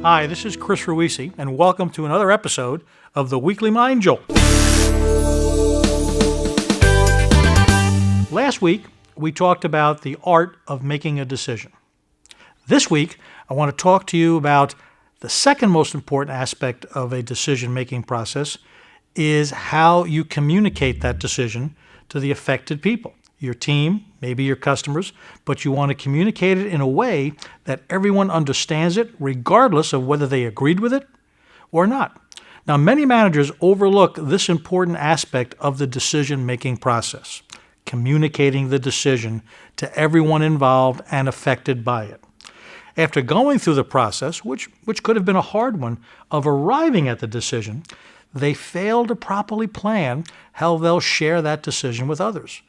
Hi, this is Chris Ruisi, and welcome to another episode of the Weekly Mind Jolt. Last week, we talked about the art of making a decision. This week, I want to talk to you about the second most important aspect of a decision-making process is how you communicate that decision to the affected people. Your team, maybe your customers, but you want to communicate it in a way that everyone understands it, regardless of whether they agreed with it or not. Now, many managers overlook this important aspect of the decision-making process, communicating the decision to everyone involved and affected by it. After going through the process, which could have been a hard one, of arriving at the decision, they fail to properly plan how they'll share that decision with others.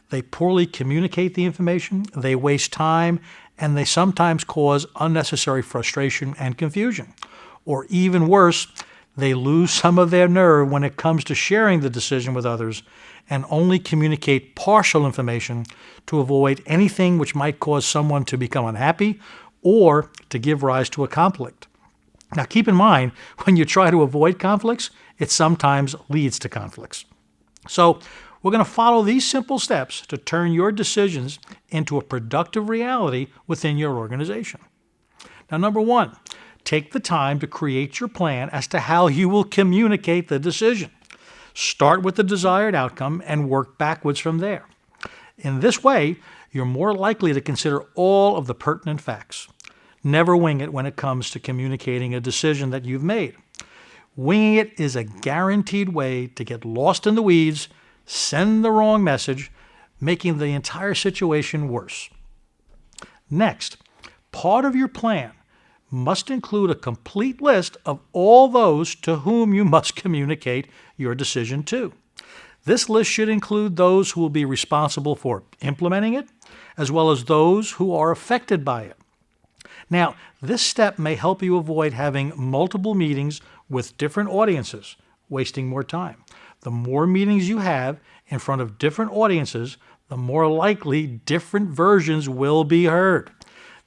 They poorly communicate the information, they waste time, and they sometimes cause unnecessary frustration and confusion. Or even worse, they lose some of their nerve when it comes to sharing the decision with others and only communicate partial information to avoid anything which might cause someone to become unhappy or to give rise to a conflict. Now keep in mind, when you try to avoid conflicts, it sometimes leads to conflicts. So we're going to follow these simple steps to turn your decisions into a productive reality within your organization. Now, number one, take the time to create your plan as to how you will communicate the decision. Start with the desired outcome and work backwards from there. In this way, you're more likely to consider all of the pertinent facts. Never wing it when it comes to communicating a decision that you've made. Winging it is a guaranteed way to get lost in the weeds, send the wrong message, making the entire situation worse. Next, part of your plan must include a complete list of all those to whom you must communicate your decision to. This list should include those who will be responsible for implementing it, as well as those who are affected by it. Now, this step may help you avoid having multiple meetings with different audiences, wasting more time. The more meetings you have in front of different audiences, the more likely different versions will be heard.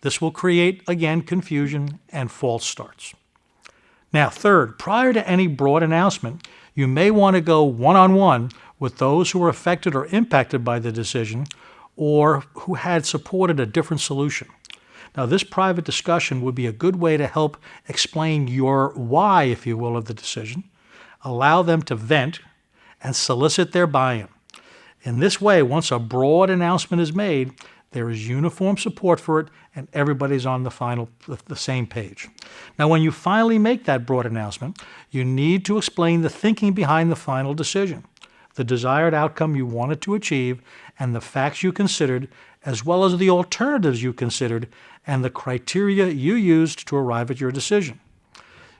This will create, again, confusion and false starts. Now, third, prior to any broad announcement, you may want to go one-on-one with those who are affected or impacted by the decision or who had supported a different solution. Now, this private discussion would be a good way to help explain your why, if you will, of the decision, allow them to vent, and solicit their buy-in. In this way, once a broad announcement is made, there is uniform support for it and everybody's on the same page. Now, when you finally make that broad announcement, you need to explain the thinking behind the final decision, the desired outcome you wanted to achieve, and the facts you considered, as well as the alternatives you considered and the criteria you used to arrive at your decision.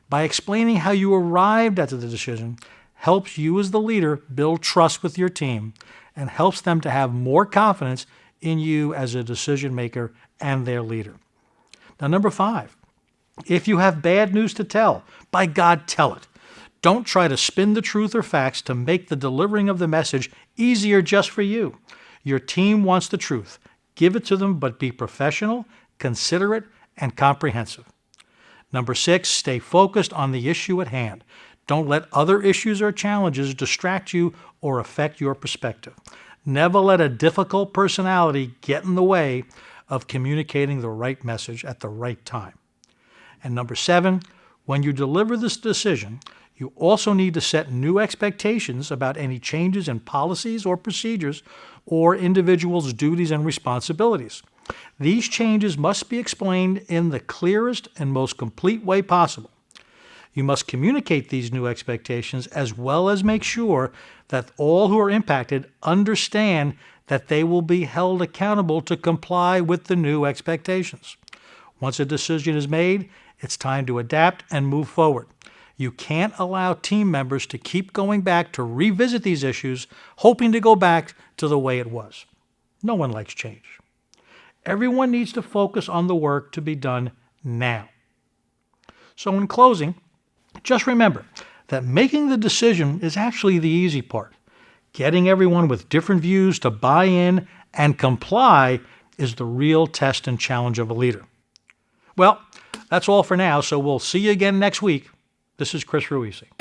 By explaining how you arrived at the decision, helps you as the leader build trust with your team and helps them to have more confidence in you as a decision maker and their leader. Now, number 5, if you have bad news to tell, by God, tell it. Don't try to spin the truth or facts to make the delivering of the message easier just for you. Your team wants the truth. Give it to them, but be professional, considerate, and comprehensive. Number 6, stay focused on the issue at hand. Don't let other issues or challenges distract you or affect your perspective. Never let a difficult personality get in the way of communicating the right message at the right time. And number 7, when you deliver this decision, you also need to set new expectations about any changes in policies or procedures or individuals' duties and responsibilities. These changes must be explained in the clearest and most complete way possible. You must communicate these new expectations as well as make sure that all who are impacted understand that they will be held accountable to comply with the new expectations. Once a decision is made, it's time to adapt and move forward. You can't allow team members to keep going back to revisit these issues, hoping to go back to the way it was. No one likes change. Everyone needs to focus on the work to be done now. So in closing, just remember that making the decision is actually the easy part. Getting everyone with different views to buy in and comply is the real test and challenge of a leader. Well, That's all for now, so we'll see you again next week. This is Chris Ruisi.